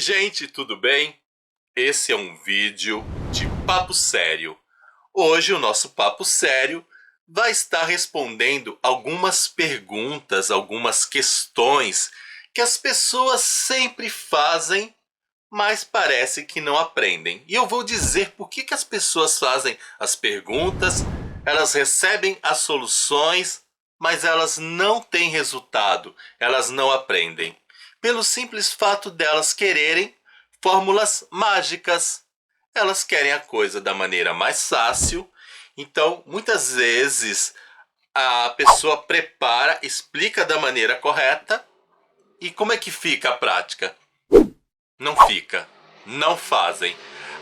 gente, tudo bem? Esse é um vídeo de papo sério. Hoje o nosso papo sério vai estar respondendo algumas perguntas, algumas questões que as pessoas sempre fazem, mas parece que não aprendem. E eu vou dizer por que as pessoas fazem as perguntas, elas recebem as soluções, mas elas não têm resultado, elas não aprendem. Pelo simples fato delas quererem fórmulas mágicas. Elas querem a coisa da maneira mais fácil. Então, muitas vezes, a pessoa prepara, explica da maneira correta. E como é que fica a prática? Não fica. Não fazem.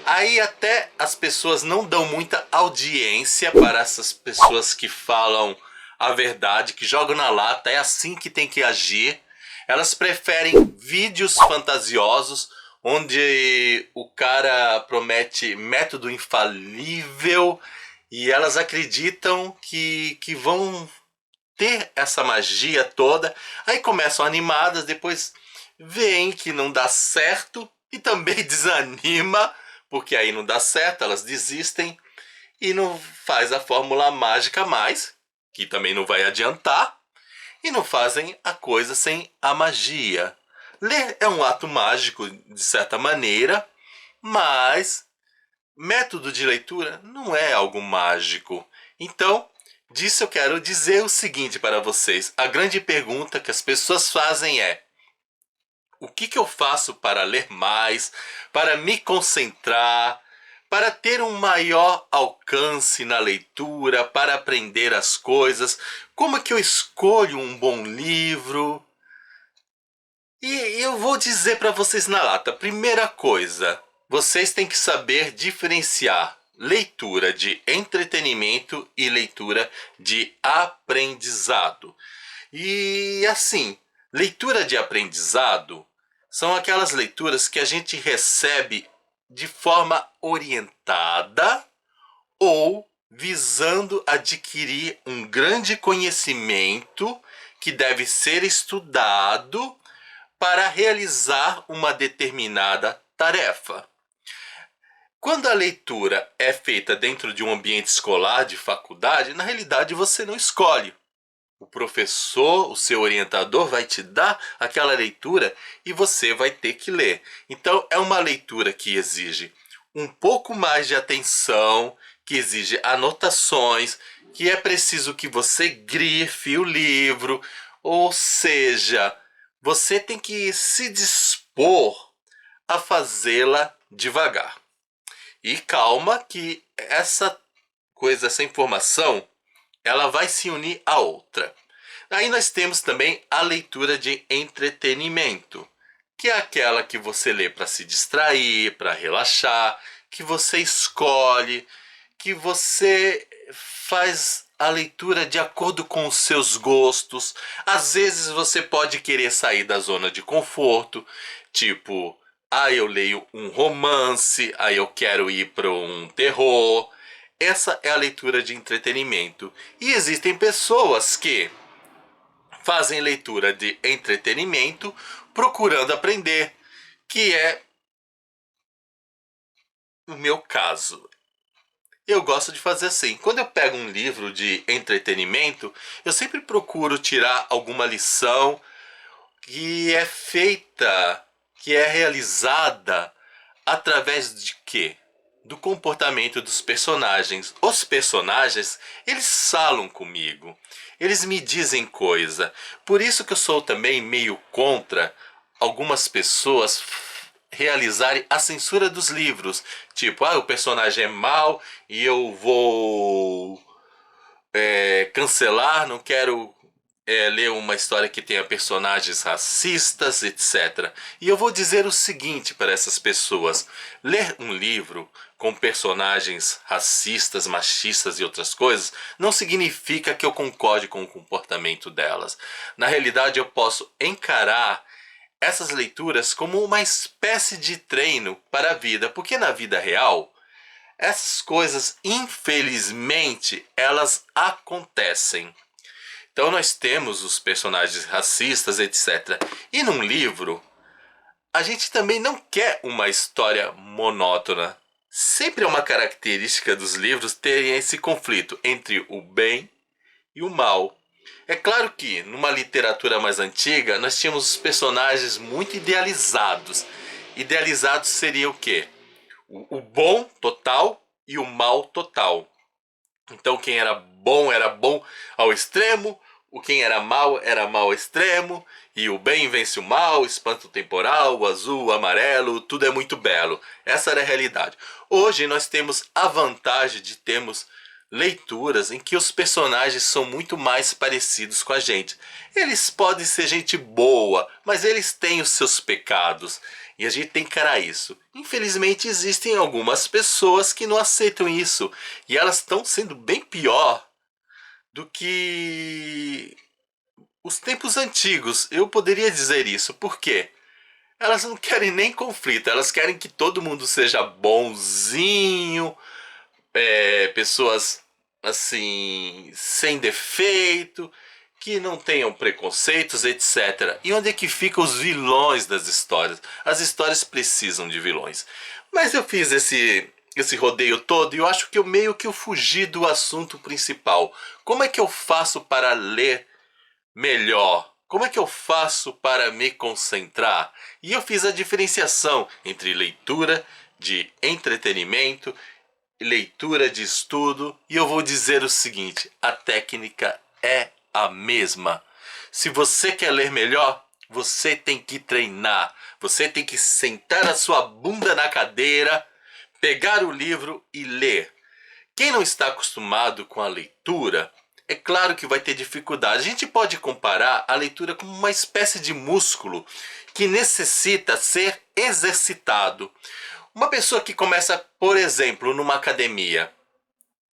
Aí até as pessoas não dão muita audiência para essas pessoas que falam a verdade, que jogam na lata, é assim que tem que agir. Elas preferem vídeos fantasiosos onde o cara promete método infalível e elas acreditam que vão ter essa magia toda. Aí começam animadas, depois veem que não dá certo e também desanima, porque aí não dá certo, elas desistem e não faz a fórmula mágica mais, que também não vai adiantar, e não fazem a coisa sem a magia. Ler é um ato mágico de certa maneira, mas método de leitura não é algo mágico. Então, disso eu quero dizer o seguinte para vocês. A grande pergunta que as pessoas fazem é: o que eu faço para ler mais, para me concentrar, para ter um maior alcance na leitura, para aprender as coisas? Como é que eu escolho um bom livro? E eu vou dizer para vocês na lata. Primeira coisa, vocês têm que saber diferenciar leitura de entretenimento e leitura de aprendizado. E assim, leitura de aprendizado são aquelas leituras que a gente recebe de forma orientada ou visando adquirir um grande conhecimento que deve ser estudado para realizar uma determinada tarefa. Quando a leitura é feita dentro de um ambiente escolar, de faculdade, na realidade você não escolhe. O professor, o seu orientador vai te dar aquela leitura e você vai ter que ler. Então é uma leitura que exige um pouco mais de atenção, que exige anotações, que é preciso que você grife o livro, ou seja, você tem que se dispor a fazê-la devagar. E calma que essa coisa, essa informação, ela vai se unir a outra. Aí nós temos também a leitura de entretenimento, que é aquela que você lê para se distrair, para relaxar, que você escolhe, que você faz a leitura de acordo com os seus gostos. Às vezes você pode querer sair da zona de conforto, tipo, eu leio um romance, aí eu quero ir para um terror. Essa é a leitura de entretenimento. E existem pessoas que fazem leitura de entretenimento procurando aprender, que é o meu caso. Eu gosto de fazer assim. Quando eu pego um livro de entretenimento, eu sempre procuro tirar alguma lição que é feita, que é realizada através de quê? Do comportamento dos personagens. Os personagens, eles falam comigo. Eles me dizem coisa. Por isso que eu sou também meio contra algumas pessoas realizarem a censura dos livros. Tipo, o personagem é mau e eu vou cancelar, não quero ler uma história que tenha personagens racistas, etc. E eu vou dizer o seguinte para essas pessoas: ler um livro com personagens racistas, machistas e outras coisas não significa que eu concorde com o comportamento delas. Na realidade, eu posso encarar essas leituras como uma espécie de treino para a vida, porque na vida real essas coisas, infelizmente, elas acontecem. Então nós temos os personagens racistas, etc. E num livro, a gente também não quer uma história monótona. Sempre é uma característica dos livros terem esse conflito entre o bem e o mal. É claro que, numa literatura mais antiga, nós tínhamos os personagens muito idealizados. Idealizados seria o quê? O bom total e o mal total. Então quem era bom ao extremo, quem era mal ao extremo, e o bem vence o mal, espanto temporal, o azul, o amarelo, tudo é muito belo. Essa era a realidade. Hoje nós temos a vantagem de termos leituras em que os personagens são muito mais parecidos com a gente. Eles podem ser gente boa, mas eles têm os seus pecados. E a gente tem que encarar isso. Infelizmente existem algumas pessoas que não aceitam isso. E elas estão sendo bem pior do que os tempos antigos. Eu poderia dizer isso. Por quê? Elas não querem nem conflito. Elas querem que todo mundo seja bonzinho. Pessoas assim, sem defeito, que não tenham preconceitos, etc. E onde é que ficam os vilões das histórias? As histórias precisam de vilões. Mas eu fiz esse rodeio todo e eu acho que eu meio que eu fugi do assunto principal. Como é que eu faço para ler melhor? Como é que eu faço para me concentrar? E eu fiz a diferenciação entre leitura de entretenimento, leitura de estudo, e eu vou dizer o seguinte: a técnica é a mesma. Se você quer ler melhor, você tem que treinar. Você tem que sentar a sua bunda na cadeira, pegar o livro e ler. Quem não está acostumado com a leitura, é claro que vai ter dificuldade. A gente pode comparar a leitura como uma espécie de músculo que necessita ser exercitado. Uma pessoa que começa, por exemplo, numa academia,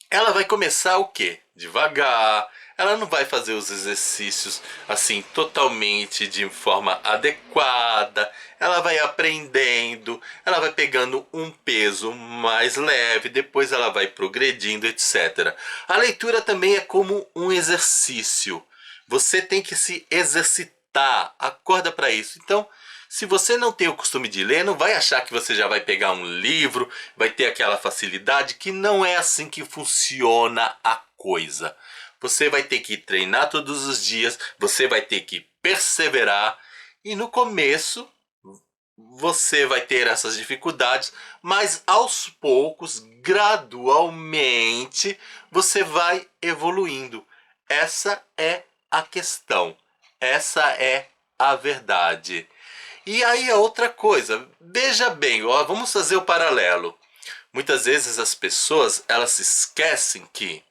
ela vai começar o quê? Devagar. Ela não vai fazer os exercícios assim totalmente de forma adequada. Ela vai aprendendo, ela vai pegando um peso mais leve, depois ela vai progredindo, etc. A leitura também é como um exercício. Você tem que se exercitar, acorda para isso. Então, se você não tem o costume de ler, não vai achar que você já vai pegar um livro, vai ter aquela facilidade, que não é assim que funciona a coisa. Você vai ter que treinar todos os dias, você vai ter que perseverar, e no começo você vai ter essas dificuldades, mas aos poucos, gradualmente, você vai evoluindo. Essa é a questão, essa é a verdade. E aí a outra coisa, veja bem, ó, vamos fazer o paralelo. Muitas vezes as pessoas, elas se esquecem que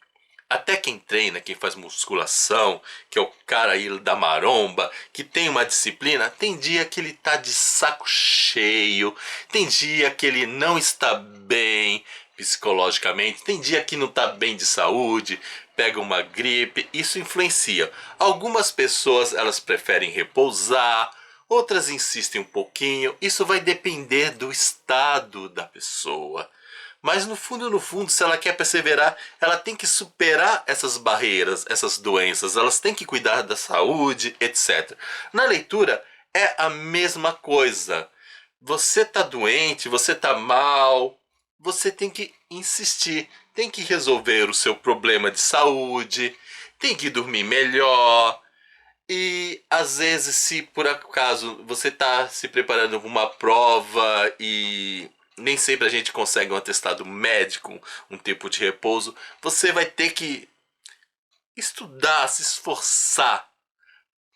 até quem treina, quem faz musculação, que é o cara aí da maromba, que tem uma disciplina, tem dia que ele tá de saco cheio, tem dia que ele não está bem psicologicamente, tem dia que não tá bem de saúde, pega uma gripe, isso influencia. Algumas pessoas, elas preferem repousar, outras insistem um pouquinho, isso vai depender do estado da pessoa. Mas no fundo, se ela quer perseverar, ela tem que superar essas barreiras, essas doenças, elas têm que cuidar da saúde, etc. Na leitura é a mesma coisa. Você tá doente, você tá mal, você tem que insistir, tem que resolver o seu problema de saúde, tem que dormir melhor. E às vezes, se por acaso você está se preparando para uma prova e nem sempre a gente consegue um atestado médico, um tempo de repouso, você vai ter que estudar, se esforçar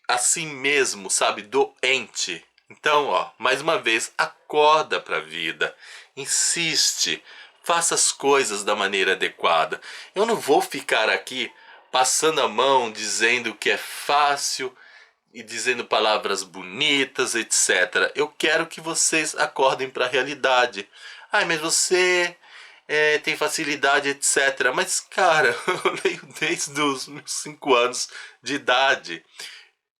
assim mesmo, sabe, doente. Então, ó, mais uma vez, acorda para a vida, insiste, faça as coisas da maneira adequada. Eu não vou ficar aqui passando a mão dizendo que é fácil e dizendo palavras bonitas, etc. Eu quero que vocês acordem para a realidade. Ai, mas você tem facilidade, etc. Mas, cara, eu leio desde os meus 5 anos de idade.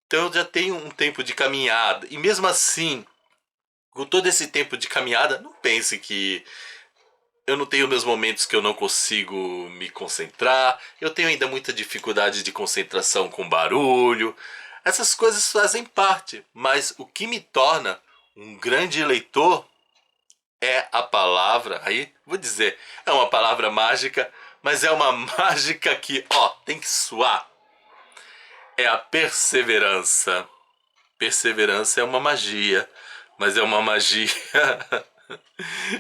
Então eu já tenho um tempo de caminhada. E mesmo assim, com todo esse tempo de caminhada, não pense que eu não tenho meus momentos que eu não consigo me concentrar. Eu tenho ainda muita dificuldade de concentração com barulho. Essas coisas fazem parte, mas o que me torna Um grande leitor é a palavra, aí vou dizer, é uma palavra mágica, mas é uma mágica que, ó, tem que suar. É a perseverança. Perseverança é uma magia, mas é uma magia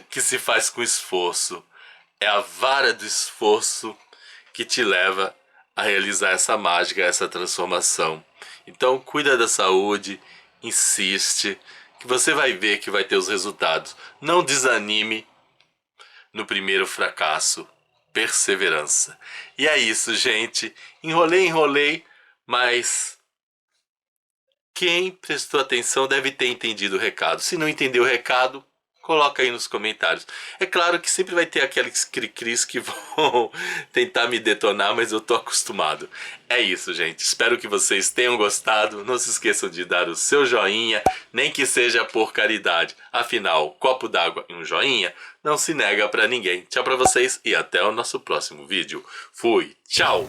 que se faz com esforço. É a vara do esforço que te leva a realizar essa mágica, essa transformação. Então, cuida da saúde, insiste, que você vai ver que vai ter os resultados. Não desanime no primeiro fracasso. Perseverança. E é isso, gente. Enrolei, mas quem prestou atenção deve ter entendido o recado. Se não entendeu o recado, coloca aí nos comentários. É claro que sempre vai ter aqueles cri-cris que vão tentar me detonar, mas eu tô acostumado. É isso, gente. Espero que vocês tenham gostado. Não se esqueçam de dar o seu joinha, nem que seja por caridade. Afinal, copo d'água e um joinha não se nega pra ninguém. Tchau pra vocês e até o nosso próximo vídeo. Fui, tchau!